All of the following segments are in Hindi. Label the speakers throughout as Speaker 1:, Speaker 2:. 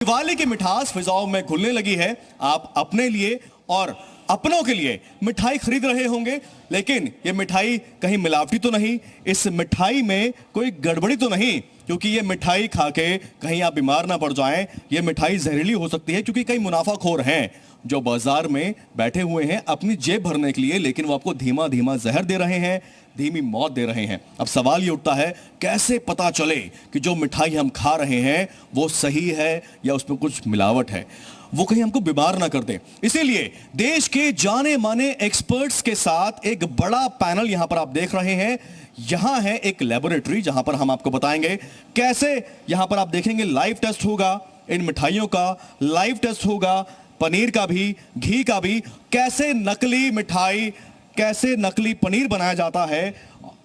Speaker 1: दिवाली की मिठास फिजाओं में घुलने लगी है। आप अपने लिए और अपनों के लिए मिठाई खरीद रहे होंगे, लेकिन ये मिठाई कहीं मिलावटी तो नहीं, इस मिठाई में कोई गड़बड़ी तो नहीं, क्योंकि ये मिठाई खा के कहीं आप बीमार ना पड़ जाएं। ये मिठाई जहरीली हो सकती है, क्योंकि कई मुनाफाखोर हैं जो बाजार में बैठे हुए हैं अपनी जेब भरने के लिए, लेकिन वो आपको धीमा धीमा जहर दे रहे हैं, धीमी मौत दे रहे हैं। अब सवाल ये उठता है, कैसे पता चले कि जो मिठाई हम खा रहे हैं वो सही है या उसमें कुछ मिलावट है, वो कहीं हमको बीमार ना कर दे। इसीलिए देश के जाने माने एक्सपर्ट्स के साथ एक बड़ा पैनल यहां पर आप देख रहे हैं। यहां है एक लेबोरेटरी जहां पर हम आपको बताएंगे कैसे, यहां पर आप देखेंगे लाइव टेस्ट होगा इन मिठाइयों का, लाइव टेस्ट होगा पनीर का भी, घी का भी, कैसे नकली मिठाई, कैसे नकली पनीर बनाया जाता है,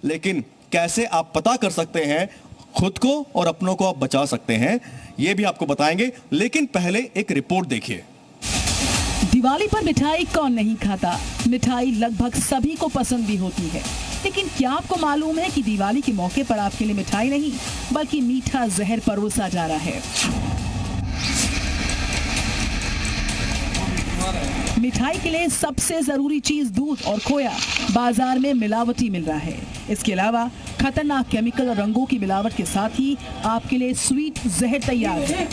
Speaker 1: लेकिन कैसे आप पता कर सकते हैं, खुद को और अपनों को आप बचा सकते हैं, यह भी आपको बताएंगे। लेकिन पहले एक रिपोर्ट देखिए।
Speaker 2: दिवाली पर मिठाई कौन नहीं खाता? मिठाई लगभग सभी को पसंद भी होती है, लेकिन क्या आपको मालूम है कि दिवाली के मौके पर आपके लिए मिठाई नहीं बल्कि मीठा जहर परोसा जा रहा है। मिठाई के लिए सबसे जरूरी चीज दूध और खोया बाजार में मिलावटी मिल रहा है। इसके अलावा खतरनाक केमिकल और रंगों की मिलावट के साथ ही आपके लिए स्वीट जहर तैयार है।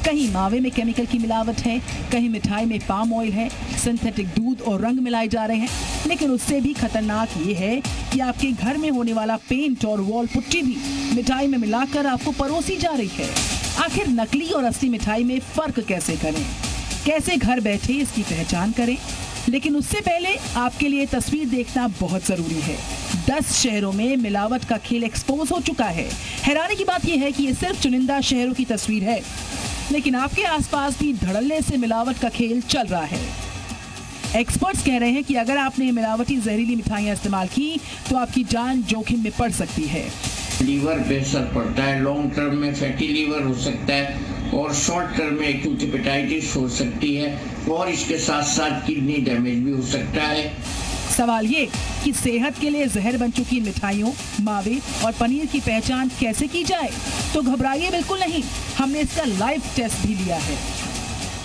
Speaker 2: कहीं मावे में केमिकल की मिलावट है, कहीं मिठाई में पाम ऑयल है, सिंथेटिक दूध और रंग मिलाए जा रहे हैं। लेकिन उससे भी खतरनाक ये है कि आपके घर में होने वाला पेंट और वॉल पुट्टी भी मिठाई में मिलाकर आपको परोसी जा रही है। आखिर नकली और असली मिठाई में फर्क कैसे करें, कैसे घर बैठे इसकी पहचान करें? लेकिन उससे पहले आपके लिए तस्वीर देखना बहुत जरूरी है। 10 शहरों में मिलावट का खेल एक्सपोज हो चुका है। हैरानी की बात यह है कि ये सिर्फ चुनिंदा शहरों की तस्वीर है, लेकिन आपके आसपास भी धड़ल्ले से मिलावट का खेल चल रहा है। एक्सपर्ट्स कह रहे हैं कि अगर आपने मिलावटी जहरीली मिठाइयां इस्तेमाल की तो आपकी जान जोखिम में पड़ सकती है।
Speaker 3: लीवर पे असर पड़ता है, लॉन्ग टर्म में फैटी लीवर हो सकता है और शॉर्ट टर्म में एक्यूट हेपेटाइटिस हो सकती है और इसके साथ साथ किडनी डैमेज भी हो सकता है।
Speaker 2: सवाल ये कि सेहत के लिए जहर बन चुकी मिठाइयों, मावे और पनीर की पहचान कैसे की जाए? तो घबराइए बिल्कुल नहीं, हमने इसका लाइव टेस्ट भी लिया है।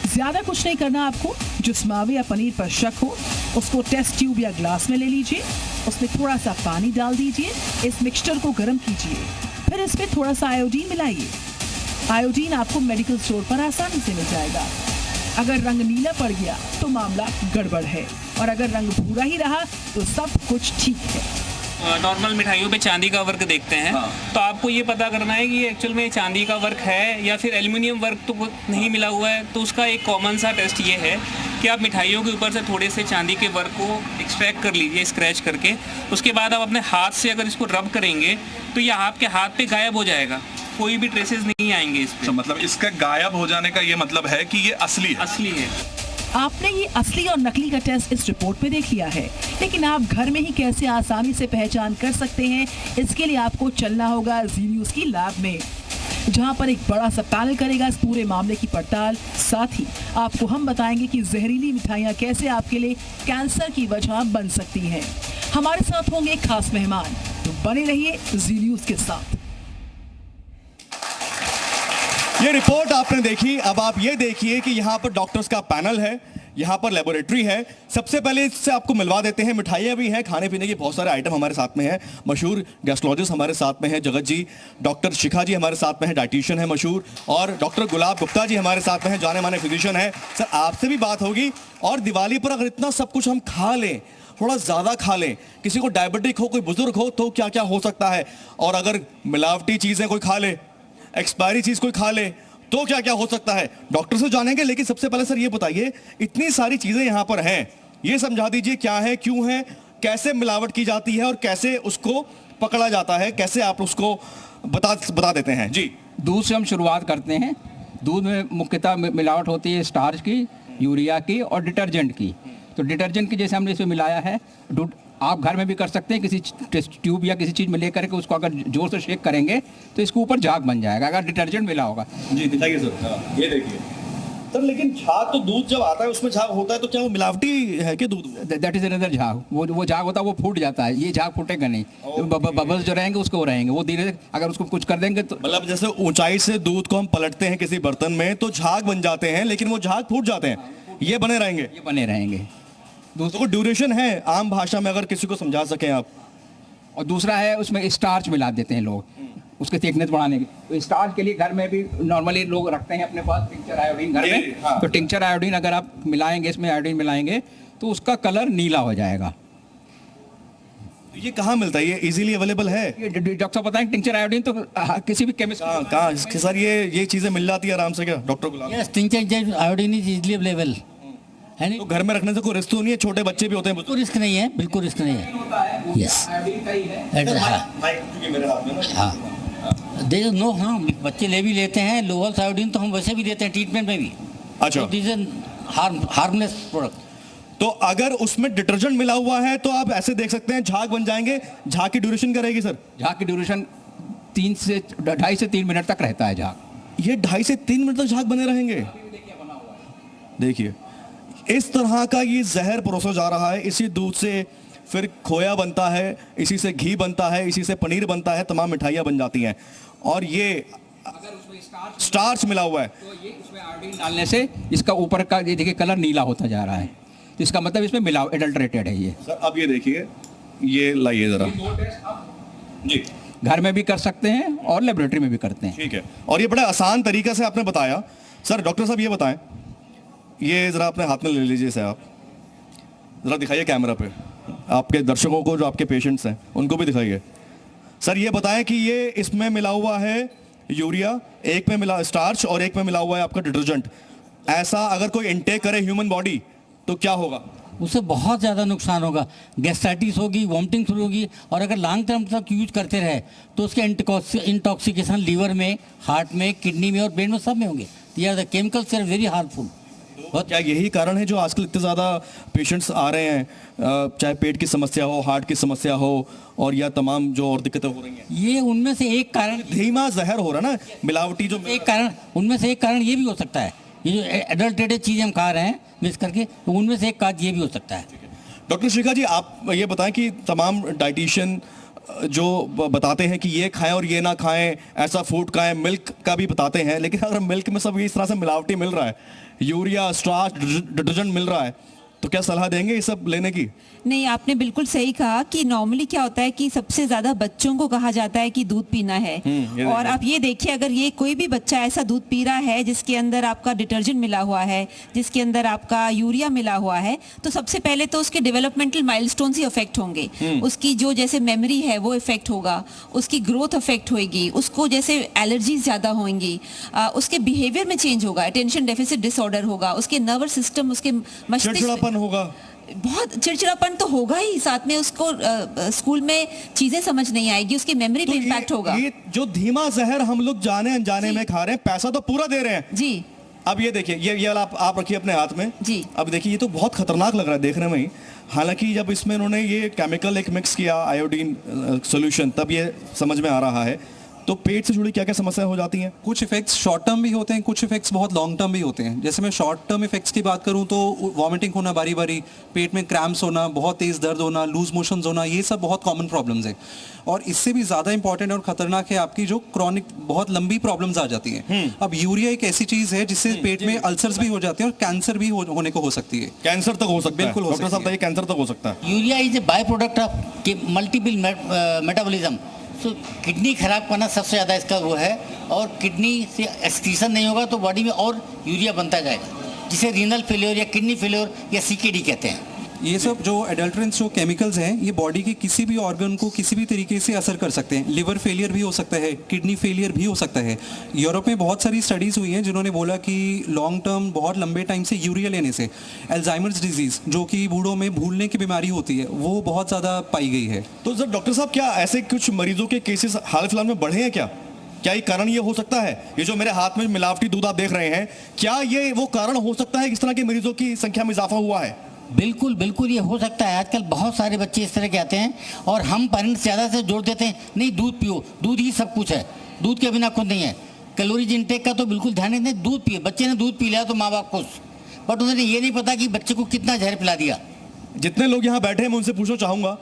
Speaker 2: ज्यादा कुछ नहीं करना आपको। जिस मावे या पनीर पर शक हो उसको टेस्ट ट्यूब या ग्लास में ले लीजिए, उसमें थोड़ा सा पानी डाल दीजिए, इस मिक्सचर को गर्म कीजिए, फिर इसमें थोड़ा सा आयोडीन मिलाइए। आयोडीन आपको मेडिकल स्टोर पर आसानी से मिल जाएगा। अगर रंग नीला पड़ गया तो मामला गड़बड़ है, और अगर रंग भूरा ही रहा तो सब कुछ ठीक है।
Speaker 4: नॉर्मल मिठाइयों पे चांदी का वर्क देखते हैं, तो आपको ये पता करना है कि एक्चुअल में चांदी का वर्क है या फिर एल्युमिनियम वर्क तो नहीं मिला हुआ है। तो उसका एक कॉमन सा टेस्ट ये है कि आप मिठाइयों के ऊपर से थोड़े से चांदी के वर्क को एक्सट्रैक्ट कर लीजिए स्क्रैच करके। उसके बाद आप अपने हाथ से अगर इसको रब करेंगे तो ये आपके हाथ पे गायब हो जाएगा, कोई भी ट्रेसेस नहीं आएंगे इस पे।
Speaker 5: तो मतलब इसका गायब हो जाने का ये मतलब है कि ये असली है।
Speaker 2: आपने ये असली और नकली का टेस्ट इस रिपोर्ट में देख लिया है, लेकिन आप घर में ही कैसे आसानी से पहचान कर सकते हैं, इसके लिए आपको चलना होगा जी न्यूज़ की लैब में, जहां पर एक बड़ा सा पैनल करेगा इस पूरे मामले की पड़ताल। साथ ही आपको हम बताएंगे कि जहरीली मिठाइयां कैसे आपके लिए कैंसर की वजह बन सकती हैं। हमारे साथ होंगे एक खास मेहमान, तो बने रहिए जी न्यूज़ के साथ।
Speaker 1: ये रिपोर्ट आपने देखी, अब आप ये देखिए कि यहाँ पर डॉक्टर्स का पैनल है, यहाँ पर लेबोरेटरी है। सबसे पहले इससे आपको मिलवा देते हैं, मिठाइयाँ भी हैं, खाने पीने के बहुत सारे आइटम हमारे साथ में हैं। मशहूर गैस्ट्रोलॉजिस्ट हमारे साथ में हैं जगत जी, डॉक्टर शिखा जी हमारे साथ में हैं, डाइटिशियन है मशहूर, और डॉक्टर गुलाब गुप्ता जी हमारे साथ में हैं, जाने माने फिजिशियन है। सर आपसे भी बात होगी। और दिवाली पर अगर इतना सब कुछ हम खा लें, थोड़ा ज़्यादा खा लें, किसी को डायबिटिक हो, कोई बुजुर्ग हो, तो क्या क्या हो सकता है? और अगर मिलावटी चीज़ें कोई खा ले, एक्सपायरी चीज कोई खा ले, तो क्या क्या हो सकता है? डॉक्टर से जानेंगे। लेकिन सबसे पहले सर ये बताइए, इतनी सारी चीजें यहां पर हैं, ये समझा दीजिए क्या है, क्यों है, कैसे मिलावट की जाती है और कैसे उसको पकड़ा जाता है, कैसे आप उसको बता देते हैं जी।
Speaker 6: दूध से हम शुरुआत करते हैं। दूध में मुख्यतः मिलावट होती है स्टार्च की, यूरिया की और डिटर्जेंट की। तो डिटर्जेंट की जैसे हमने इसमें मिलाया है, आप घर में भी कर सकते हैं, किसी टेस्ट ट्यूब या किसी चीज़ में लेकर के उसको अगर जोर से शेक करेंगे तो इसके ऊपर झाग बन जाएगा अगर डिटर्जेंट मिला होगा।
Speaker 1: जी दिखाइए सर। ये देखिए, सर लेकिन झाग तो दूध जब आता है उसमें झाग होता है तो क्या वो मिलावटी है कि दूध?
Speaker 6: दैट इज अनदर झाग। वो झाग होता है वो फूट जाता है, ये झाग फूटेगा नहीं। बबल्स जो रहेंगे उसको रहेंगे, वो धीरे अगर उसको कुछ कर देंगे तो
Speaker 1: मतलब जैसे ऊंचाई से दूध को हम पलटते हैं किसी बर्तन में तो झाग बन जाते हैं, लेकिन वो झाग फूट जाते हैं, ये बने रहेंगे।
Speaker 6: ये बने रहेंगे।
Speaker 1: तो ड्यूरेशन है आम भाषा में अगर किसी को समझा सकें आप।
Speaker 6: और दूसरा है उसमें स्टार्च मिला देते हैं लोग उसके थिकनेस बढ़ाने की। तो स्टार्च के लिए घर में भी नॉर्मली लोग रखते हैं अपने पास टिंचर आयोडीन घर में।
Speaker 1: हाँ।
Speaker 6: तो टिंचर आयोडीन अगर आप मिलाएंगे, इसमें आयोडीन मिलाएंगे तो उसका कलर नीला हो जाएगा।
Speaker 1: ये कहाँ मिलता है? ये इजीली अवेलेबल है?
Speaker 6: ये डॉक्टर साहब बताएं, टिंचर आयोडीन तो किसी भी केमिस्ट
Speaker 1: कहाँ सर ये चीजें मिल जाती है आराम से क्या doctor Ghulam?
Speaker 7: Yes, tincture iodine is easily available है नहीं।
Speaker 1: तो घर में रखने से कोई रिस्क तो नहीं है? छोटे बच्चे भी होते हैं।
Speaker 7: बिल्कुल रिस्क नहीं है, बिल्कुल रिस्क नहीं है। यस, हाँ दे नो, हाँ बच्चे ले भी लेते हैं। लोअल आयोडीन तो हम वैसे भी देते हैं ट्रीटमेंट में भी।
Speaker 1: अच्छा,
Speaker 7: दिस इज हार्मलेस प्रोडक्ट।
Speaker 1: तो अगर उसमें डिटर्जेंट मिला हुआ है तो आप ऐसे देख सकते हैं झाग बन जाएंगे। झाग की ड्यूरेशन क्या रहेगी सर?
Speaker 6: झाग की ड्यूरेशन 2.5 से 3 मिनट तक रहता है झाग।
Speaker 1: ये 2.5 से 3 मिनट तक झाग बने रहेंगे। देखिए इस तरह का ये जहर परोसा जा रहा है। इसी दूध से फिर खोया बनता है, इसी से घी बनता है, इसी से पनीर बनता है, तमाम मिठाइयाँ बन जाती हैं। और ये
Speaker 6: अगर उसमें
Speaker 1: स्टार्च मिला हुआ है
Speaker 6: तो ये उसमें आयोडीन डालने से इसका ऊपर का ये देखिए कलर नीला होता जा रहा है। तो इसका मतलब इसमें मिलाव एडल्ट्रेटेड है ये।
Speaker 1: सर अब ये देखिए, ये लाइए जरा जी।
Speaker 6: घर में भी कर सकते हैं और लेबोरेटरी में भी करते हैं।
Speaker 1: ठीक है, और ये बड़ा आसान तरीका से आपने बताया। सर डॉक्टर साहब ये बताएं, ये जरा अपने हाथ में ले लीजिए इसे, आप जरा दिखाइए कैमरा पे आपके दर्शकों को, जो आपके पेशेंट्स हैं उनको भी दिखाइए। सर ये बताएं कि ये इसमें मिला हुआ है यूरिया, एक में मिला स्टार्च और एक में मिला हुआ है आपका डिटर्जेंट। ऐसा अगर कोई इनटेक करे ह्यूमन बॉडी तो क्या होगा?
Speaker 7: उससे बहुत ज़्यादा नुकसान होगा। गैस्ट्राइटिस होगी, वॉमिटिंग शुरू होगी, और अगर लॉन्ग टर्म तक यूज करते रहे तो उसके इंटॉक्सिकेशन लीवर में, हार्ट में, किडनी में और ब्रेन में सब में होंगे। ये are the chemicals are very harmful.
Speaker 1: क्या यही कारण है जो आजकल इतने ज़्यादा पेशेंट्स आ रहे हैं, चाहे पेट की समस्या हो, हार्ट की समस्या हो, और या तमाम जो और दिक्कतें हो रही हैं?
Speaker 7: ये उनमें से एक कारण,
Speaker 1: धीमा जहर हो रहा है ना, मिलावटी जो
Speaker 7: एक कारण, उनमें से एक कारण ये भी हो सकता है। ये जो एडल्ट्रेटेड चीज़ हम खा रहे हैं मिक्स करके, तो उनमें से एक काज ये भी हो सकता है।
Speaker 1: डॉक्टर शिखा जी, आप ये बताएं कि तमाम डाइटिशियन जो बताते हैं कि ये खाएं और ये ना खाएं, ऐसा फूड खाएं, मिल्क का भी बताते हैं, लेकिन अगर मिल्क में सब इस तरह से मिलावटी मिल रहा है, यूरिया, स्टार्च, डिटर्जेंट मिल रहा है, तो क्या सलाह देंगे ये सब लेने की?
Speaker 8: नहीं, आपने बिल्कुल सही कहा कि नॉर्मली क्या होता है कि सबसे ज्यादा बच्चों को कहा जाता है कि दूध पीना है। और आप ये देखिए, अगर ये कोई भी बच्चा ऐसा दूध पी रहा है जिसके अंदर आपका डिटर्जेंट मिला हुआ है, जिसके अंदर आपका यूरिया मिला हुआ है, तो सबसे पहले तो उसके डेवलपमेंटल माइलस्टोन्स ही अफेक्ट होंगे। उसकी जो जैसे मेमोरी है वो इफेक्ट होगा, उसकी ग्रोथ अफेक्ट होगी, उसको जैसे एलर्जीज ज्यादा होंगी, उसके बिहेवियर में चेंज होगा, अटेंशन डेफिसिट डिसऑर्डर होगा, उसके नर्वस सिस्टम, उसके मस्तिष्क
Speaker 1: होगा,
Speaker 8: बहुत चिड़चिड़ापन तो होगा ही, साथ में उसको स्कूल में चीजें समझ नहीं आएगी, उसकी मेमोरी पे इम्पैक्ट होगा।
Speaker 1: ये जो धीमा जहर हम लोग जाने अनजाने में खा रहे हैं, पैसा तो पूरा दे रहे हैं
Speaker 8: जी।
Speaker 1: अब ये देखिए, ये वाला आप रखिए अपने हाथ में
Speaker 8: जी।
Speaker 1: अब देखिए, ये तो बहुत खतरनाक लग रहा है देखने में ही। हालांकि जब इसमें उन्होंने ये केमिकल एक मिक्स किया, आयोडीन सोल्यूशन, तब ये समझ में आ रहा है। तो पेट से जुड़ी क्या क्या समस्याएं हो जाती हैं?
Speaker 9: कुछ इफेक्ट्स शॉर्ट टर्म भी होते हैं, कुछ इफेक्ट्स बहुत लॉन्ग टर्म भी होते हैं। जैसे मैं शॉर्ट टर्म इफेक्ट्स की बात करूं तो वॉमिटिंग होना बारी बारी, पेट में क्रैम्प्स होना, बहुत तेज दर्द होना, लूज मोशंस होना, ये सब बहुत कॉमन प्रॉब्लम्स हैं। और इससे भी ज़्यादा इंपॉर्टेंट और खतरनाक है आपकी जो क्रॉनिक बहुत लंबी प्रॉब्लम्स आ जाती हैं। अब यूरिया एक ऐसी चीज़ है जिससे पेट में अल्सर्स भी हो जाते हैं और कैंसर भी होने को हो सकती है।
Speaker 1: कैंसर तक हो सकता है?
Speaker 9: बिल्कुल हो
Speaker 1: डॉक्टर साहब बताइए, कैंसर तक हो सकता है?
Speaker 7: Urea is a by product of multiple metabolism. So kidney खराब करना सबसे ज़्यादा इसका वो है, और किडनी से एक्सक्रीशन नहीं होगा तो बॉडी में और यूरिया बनता जाएगा, जिसे रीनल फेलियर या किडनी फेलियर या सीकेडी कहते हैं।
Speaker 9: ये सब जो एडल्ट्रेंट्स, जो केमिकल्स हैं, ये बॉडी के किसी भी ऑर्गन को किसी भी तरीके से असर कर सकते हैं। लिवर फेलियर भी हो सकता है, किडनी फेलियर भी हो सकता है। यूरोप में बहुत सारी स्टडीज़ हुई हैं जिन्होंने बोला कि लॉन्ग टर्म बहुत लंबे टाइम से यूरिया लेने से अल्जाइमर्स डिजीज़, जो कि बूढ़ों में भूलने की बीमारी होती है, वो बहुत ज़्यादा पाई गई है।
Speaker 1: तो सर डॉक्टर साहब, क्या ऐसे कुछ मरीजों के केसेस हाल फिलहाल में बढ़े हैं क्या? क्या ये कारण ये हो सकता है? ये जो मेरे हाथ में मिलावटी दूध आप देख रहे हैं, क्या ये वो कारण हो सकता है? किस तरह के मरीजों की संख्या में इजाफा हुआ है?
Speaker 7: बिल्कुल बिल्कुल, ये हो सकता है। आजकल बहुत सारे बच्चे इस तरह के आते हैं और हम पेरेंट्स ज़्यादा से जोड़ देते हैं, नहीं दूध पियो, दूध ही सब कुछ है, दूध के बिना कुछ नहीं है। कैलोरीज इंटेक का तो बिल्कुल ध्यान नहीं, दूध पिए, बच्चे ने दूध पी लिया तो माँ बाप खुश, बट उन्हें ये नहीं पता कि बच्चे को कितना जहर पिला दिया।
Speaker 1: जितने लोग यहाँ बैठे हैं मैं उनसे पूछना चाहूंगा,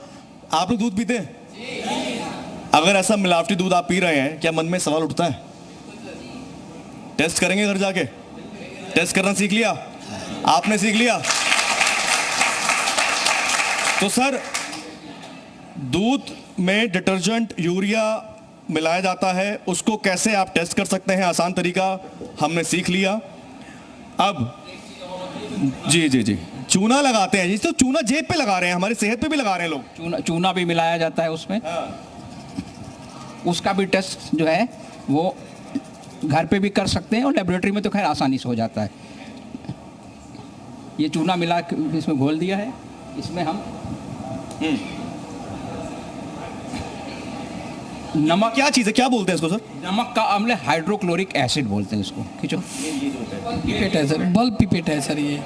Speaker 1: आप लोग दूध पीते हैं? अगर ऐसा मिलावटी दूध आप पी रहे हैं, क्या मन में सवाल उठता है? टेस्ट करेंगे घर जाके? टेस्ट करना सीख लिया आपने? सीख लिया? तो सर, दूध में डिटर्जेंट यूरिया मिलाया जाता है, उसको कैसे आप टेस्ट कर सकते हैं? आसान तरीका हमने सीख लिया। अब जी जी जी, चूना लगाते हैं जी, तो चूना जेब पे लगा रहे हैं, हमारी सेहत पे भी लगा रहे हैं लोग।
Speaker 6: चूना भी मिलाया जाता है उसमें। उसका भी टेस्ट जो है वो घर पे भी कर सकते हैं और लेबोरेटरी में तो खैर आसानी से हो जाता है। ये चूना मिला के इसमें घोल दिया है, इसमें हम नमक,
Speaker 1: क्या चीज़ है, क्या बोलते हैं इसको सर?
Speaker 6: नमक का अम्ल, हाइड्रोक्लोरिक एसिड बोलते हैं इसको। खींचो।
Speaker 10: पिपेट है सर, बल्ब पिपेट है सर ये।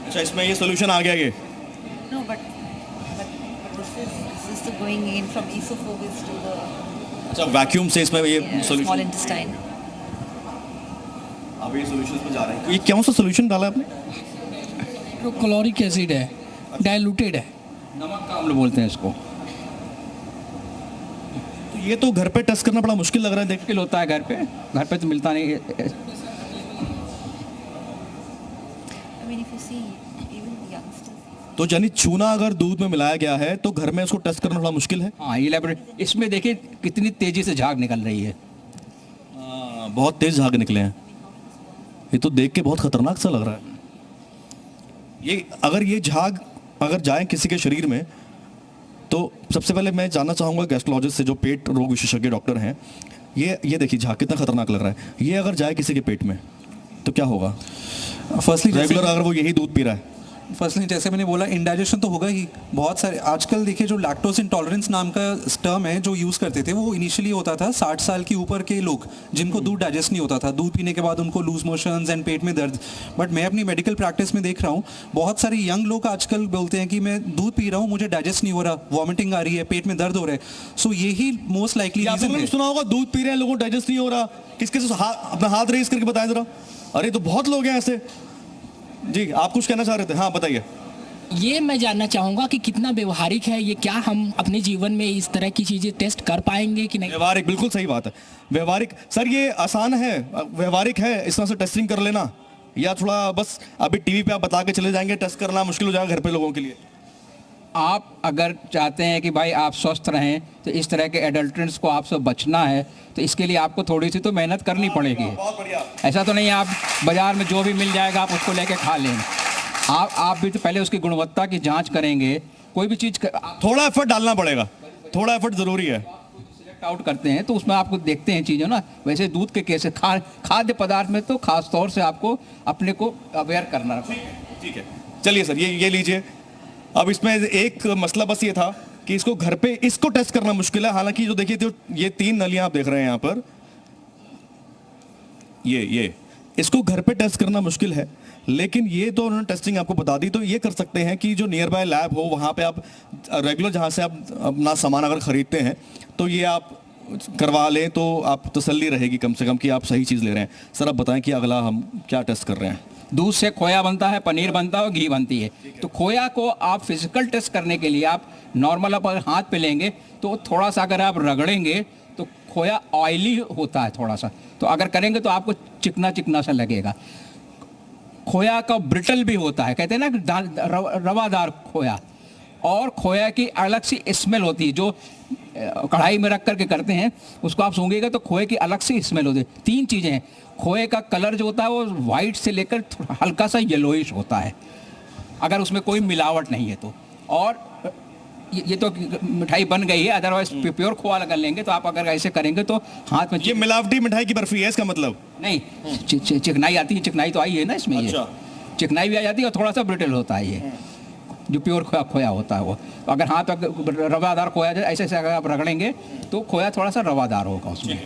Speaker 1: अच्छा, इसमें ये सॉल्यूशन आ गया ये?
Speaker 8: No, but this is going in from esophagus to the
Speaker 1: अच्छा, वैक्यूम से इसमें ये
Speaker 8: small
Speaker 1: सॉल्यूशन,
Speaker 8: intestine.
Speaker 1: अब ये सॉल्यूशन में जा रहे हैं। ये कौन सा सॉल्यूशन डाला आपने?
Speaker 10: हाइड्रोक्लोरिक एसिड है, डाइल्यूटेड है।
Speaker 6: नमक का अम्ल बोलते हैं इसको।
Speaker 1: तो ये तो घर पे टेस्ट करना बड़ा मुश्किल लग रहा है। देख,
Speaker 6: मुश्किल होता है घर पे तो मिलता नहीं।
Speaker 8: I mean, if you see, even the youngsters.
Speaker 1: तो यानी चूना अगर दूध में मिलाया गया है तो घर में उसको टेस्ट करना बड़ा मुश्किल है।
Speaker 6: हाँ, ये लेबोरेटरी, इसमें देखिए कितनी तेजी से झाग निकल रही है।
Speaker 1: बहुत तेज झाग निकले हैं, ये तो देख के बहुत खतरनाक सा लग रहा है। ये अगर ये झाग अगर जाए किसी के शरीर में, तो सबसे पहले मैं जानना चाहूँगा गैस्ट्रोलॉजिस्ट से, जो पेट रोग विशेषज्ञ डॉक्टर हैं, ये देखिए झाग कितना खतरनाक लग रहा है। ये अगर जाए किसी के पेट में तो क्या होगा?
Speaker 9: फर्स्टली
Speaker 1: रेगुलर अगर वो यही दूध पी रहा है,
Speaker 9: फर्स्टली जैसे मैंने बोला, इंडाइजेशन तो होगा ही। बहुत सारे आजकल देखिए जो लैक्टोज इंटॉलरेंस नाम का टर्म है जो यूज़ करते थे, वो इनिशियली होता था 60 साल के ऊपर के लोग जिनको दूध डाइजेस्ट नहीं होता था, दूध पीने के बाद उनको लूज मोशंस एंड पेट में दर्द। बट मैं अपनी मेडिकल प्रैक्टिस में देख रहा हूँ बहुत सारे यंग लोग आजकल बोलते हैं कि मैं दूध पी रहा हूँ, मुझे डाइजेस्ट नहीं हो रहा, वॉमिटिंग आ रही है, पेट में दर्द हो रहा है। सो यही मोस्ट लाइकली रीजन है।
Speaker 1: सुना होगा दूध पी रहे हैं लोगों को डाइजेस्ट नहीं हो रहा, किसके से अपना हाथ रेस करके बताएं जरा। अरे तो बहुत लोग हैं ऐसे। जी, आप कुछ कहना चाह रहे थे? हाँ बताइए।
Speaker 10: ये मैं जानना चाहूँगा कि कितना व्यवहारिक है ये, क्या हम अपने जीवन में इस तरह की चीज़ें टेस्ट कर पाएंगे कि नहीं?
Speaker 1: व्यवहारिक, बिल्कुल सही बात है। व्यवहारिक सर, ये आसान है, व्यवहारिक है इस तरह से टेस्टिंग कर लेना, या थोड़ा बस अभी टीवी पे आप बता के चले जाएंगे, टेस्ट करना मुश्किल हो जाएगा घर पे लोगों के लिए?
Speaker 6: आप अगर चाहते हैं कि भाई आप स्वस्थ रहें तो इस तरह के एडल्ट्रेंट्स को आपसे बचना है, तो इसके लिए आपको थोड़ी सी तो मेहनत करनी पड़ेगी। ऐसा तो नहीं है आप बाजार में जो भी मिल जाएगा आप उसको लेके खा लें। आप भी तो पहले उसकी गुणवत्ता की जांच करेंगे। कोई भी चीज़
Speaker 1: थोड़ा एफर्ट डालना पड़ेगा, थोड़ा एफर्ट ज़रूरी है।
Speaker 6: सिलेक्ट आउट करते हैं तो उसमें आपको देखते हैं चीज़ें ना। वैसे दूध के केस खाद्य पदार्थ में तो खास तौर से आपको अपने को अवेयर करना।
Speaker 1: ठीक है, चलिए सर, ये लीजिए। अब इसमें एक मसला बस ये था कि इसको घर पे इसको टेस्ट करना मुश्किल है। हालांकि जो देखिए, तो ये 3 नलियां आप देख रहे हैं यहाँ पर, ये इसको घर पे टेस्ट करना मुश्किल है, लेकिन ये तो उन्होंने टेस्टिंग आपको बता दी। तो ये कर सकते हैं कि जो नियर बाय लैब हो वहाँ पे आप रेगुलर जहाँ से आप अपना सामान अगर ख़रीदते हैं तो ये आप करवा लें, तो आप तसल्ली रहेगी कम से कम कि आप सही चीज़ ले रहे हैं। सर आप बताएं कि अगला हम क्या टेस्ट कर रहे हैं?
Speaker 6: दूध से खोया बनता है, पनीर बनता है और घी बनती है। तो खोया को आप फिजिकल टेस्ट करने के लिए आप नॉर्मल आप अगर हाथ पे लेंगे तो थोड़ा सा अगर आप रगड़ेंगे तो खोया ऑयली होता है थोड़ा सा, तो अगर करेंगे तो आपको चिकना चिकना सा लगेगा। खोया का ब्रिटल भी होता है, कहते हैं ना रवादार खोया, और खोया की अलग सी स्मेल होती है। जो कढ़ाई में रख करके करते हैं उसको आप सूंघेगा तो खोए की अलग सी स्मेल होती है। 3 चीज़ें हैं। खोए का कलर जो होता है वो वाइट से लेकर हल्का सा येलोइश होता है अगर उसमें कोई मिलावट नहीं है तो। और ये तो मिठाई बन गई है, अदरवाइज प्योर खोआ लगा लेंगे तो आप अगर ऐसे करेंगे तो हाथ में
Speaker 1: ये मिलावटी मिठाई की बर्फी है इसका मतलब?
Speaker 6: नहीं, चिकनाई आती है, चिकनाई तो आई है ना इसमें। अच्छा। ये चिकनाई भी आ जाती है और थोड़ा सा ब्रिटल होता है ये जो प्योर खोया होता है वो। अगर हाथ रवादार खोया जाए ऐसे अगर आप रगड़ेंगे तो खोया थोड़ा सा रवादार होगा उसमें।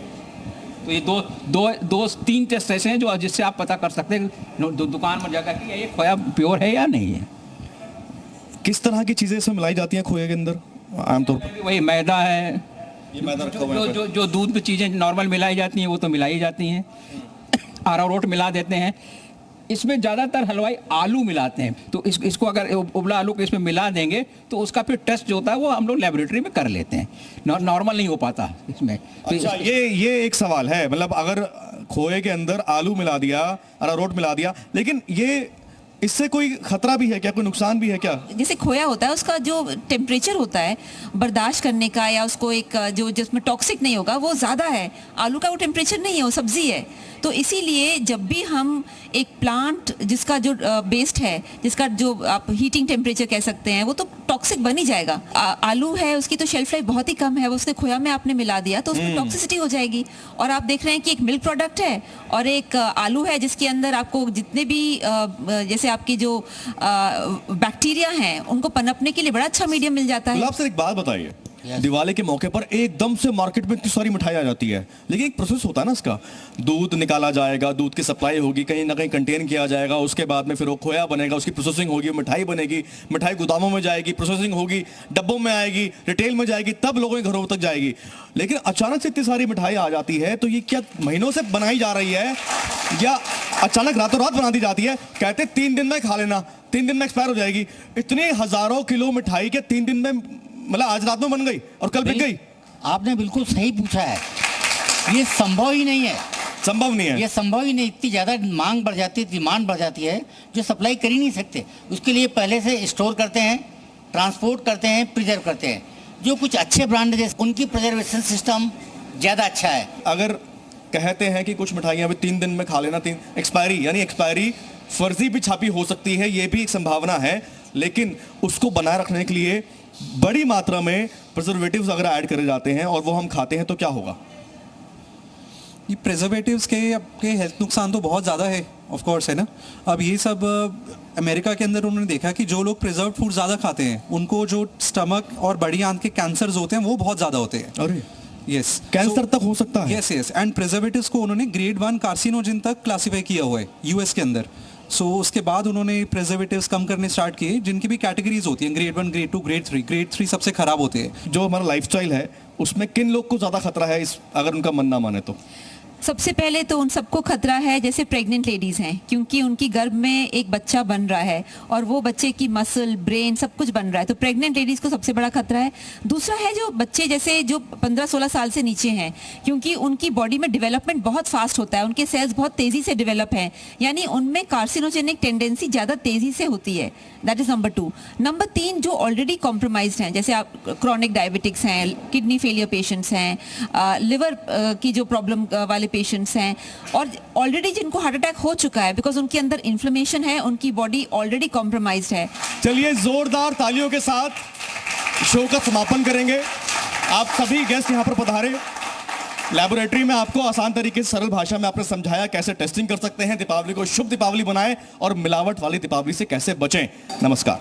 Speaker 6: तो ये दो 3 टेस्ट ऐसे हैं जो जिससे आप पता कर सकते हैं दुकान में जाकर कि ये खोया प्योर है या नहीं है।
Speaker 1: किस तरह की चीज़ें इसमें मिलाई जाती हैं खोए के अंदर आमतौर पर?
Speaker 6: वही मैदा है,
Speaker 1: ये मैदा रखा हुआ है
Speaker 6: जो दूध में चीज़ें नॉर्मल मिलाई जाती हैं वो तो मिलाई जाती हैं। अरारोट मिला देते हैं। इसमें ज़्यादातर हलवाई आलू मिलाते हैं, तो इसको अगर उबला आलू को इसमें मिला देंगे तो उसका फिर टेस्ट जो होता है वो हम लोग लेबोरेटरी में कर लेते हैं। नॉर्मल नहीं हो पाता इसमें।
Speaker 1: अच्छा, ये एक सवाल है, मतलब अगर खोए के अंदर आलू मिला दिया, अरारोट मिला दिया, लेकिन ये इससे कोई खतरा भी है क्या, कोई नुकसान भी है क्या?
Speaker 8: जैसे खोया होता है उसका जो टेम्परेचर होता है बर्दाश्त करने का, या उसको एक जो जिसमें टॉक्सिक नहीं होगा वो ज़्यादा है। आलू का वो टेम्परेचर नहीं है, वो सब्जी है। तो इसीलिए जब भी हम एक प्लांट जिसका जो बेस्ड है, जिसका जो आप हीटिंग टेम्परेचर कह सकते हैं, वो तो टॉक्सिक बन ही जाएगा। आलू है उसकी तो शेल्फ लाइफ बहुत ही कम है, वो उसके खोया में आपने मिला दिया तो उसमें टॉक्सिसिटी हो जाएगी। और आप देख रहे हैं कि एक मिल्क प्रोडक्ट है और एक आलू है जिसके अंदर आपको जितने भी जैसे आपकी जो बैक्टीरिया हैं उनको पनपने के लिए बड़ा अच्छा मीडियम मिल जाता है।
Speaker 1: गुलाब सर एक बात बताइए, दिवाली के मौके पर एकदम से मार्केट में इतनी सारी मिठाई आ जाती है, लेकिन एक प्रोसेस होता है ना इसका। दूध निकाला जाएगा, दूध की सप्लाई होगी, कहीं ना कहीं कंटेन किया जाएगा, उसके बाद में फिर वो खोया बनेगा, उसकी प्रोसेसिंग होगी, मिठाई बनेगी, मिठाई गोदामों में जाएगी, प्रोसेसिंग होगी, डब्बों में आएगी, रिटेल में जाएगी, तब लोगों के घरों तक जाएगी। लेकिन अचानक से इतनी सारी मिठाई आ जाती है, तो ये क्या महीनों से बनाई जा रही है या अचानक रातों रात बना दी जाती है? कहते 3 दिन में खा लेना, 3 दिन में एक्सपायर हो जाएगी। इतने हजारों किलो मिठाई के 3 दिन में, मतलब आज रात में बन गई और कल बिक गई।
Speaker 7: आपने बिल्कुल सही पूछा है, ये संभव ही नहीं है।
Speaker 1: संभव नहीं है,
Speaker 7: ये संभव ही नहीं। इतनी ज़्यादा मांग बढ़ जाती है, डिमांड बढ़ जाती है, जो सप्लाई कर ही नहीं सकते। उसके लिए पहले से स्टोर करते हैं, ट्रांसपोर्ट करते हैं, प्रिजर्व करते हैं। जो कुछ अच्छे ब्रांड है उनकी प्रिजर्वेशन सिस्टम ज़्यादा अच्छा है।
Speaker 1: अगर कहते हैं कि कुछ मिठाइयाँ भी 3 दिन में खा लेना, 3 एक्सपायरी, यानी एक्सपायरी फर्जी भी छापी हो सकती है, ये भी एक संभावना है। लेकिन उसको बनाए रखने के लिए बड़ी मात्रा में प्रिजर्वेटिव्स अगर ऐड करे जाते हैं और वो हम खाते हैं तो क्या होगा?
Speaker 9: ये प्रिजर्वेटिव्स के आपके हेल्थ नुकसान तो बहुत ज़्यादा है, ऑफ कोर्स, है ना। अब ये सब अमेरिका के अंदर उन्होंने देखा कि जो लोग प्रिजर्व फूड ज़्यादा खाते हैं उनको जो स्टमक और बड़ी आंत के कैंसर्स होते हैं वो बहुत ज़्यादा होते हैं।
Speaker 1: अरे
Speaker 9: यस,
Speaker 1: कैंसर तक हो सकता है।
Speaker 9: यस यस, एंड प्रिजर्वेटिव्स को उन्होंने ग्रेड 1 कार्सिनोजन तक क्लासीफाई किया हुआ है यूएस के अंदर। सो उसके बाद उन्होंने प्रिजर्वेटिव्स कम करने स्टार्ट किए, जिनकी भी कैटेगरीज होती हैं, ग्रेड 1, ग्रेड 2, ग्रेड 3। ग्रेड 3 सबसे खराब होते हैं।
Speaker 1: जो हमारा लाइफस्टाइल है उसमें किन लोग को ज्यादा खतरा है, इस अगर उनका मन ना माने तो?
Speaker 8: सबसे पहले तो उन सबको खतरा है जैसे प्रेग्नेंट लेडीज़ हैं, क्योंकि उनकी गर्भ में एक बच्चा बन रहा है और वो बच्चे की मसल, ब्रेन सब कुछ बन रहा है, तो प्रेग्नेंट लेडीज़ को सबसे बड़ा खतरा है। दूसरा है जो बच्चे जैसे जो 15-16 साल से नीचे हैं, क्योंकि उनकी बॉडी में डेवलपमेंट बहुत फास्ट होता है, उनके सेल्स बहुत तेज़ी से डेवलप हैं, यानी उनमें कार्सिनोजेनिक टेंडेंसी ज़्यादा तेज़ी से होती है। That is number 2। नंबर 3, जो ऑलरेडी कॉम्प्रोमाइज्ड हैं, जैसे आप क्रॉनिक डायबिटिक्स हैं, किडनी फेलियर पेशेंट्स हैं, लिवर की जो प्रॉब्लम वाले पेशेंट्स हैं, और ऑलरेडी जिनको हार्ट अटैक हो चुका है बिकॉज उनके अंदर इन्फ्लेमेशन है, उनकी बॉडी ऑलरेडी कॉम्प्रोमाइज्ड है।
Speaker 1: चलिए जोरदार तालियों के साथ शो का समापन करेंगे। आप सभी गेस्ट यहाँ पर पधारे। लैबोरेटरी में आपको आसान तरीके से सरल भाषा में आपने समझाया कैसे टेस्टिंग कर सकते हैं, दीपावली को शुभ दीपावली बनाएं और मिलावट वाली दीपावली से कैसे बचें। नमस्कार।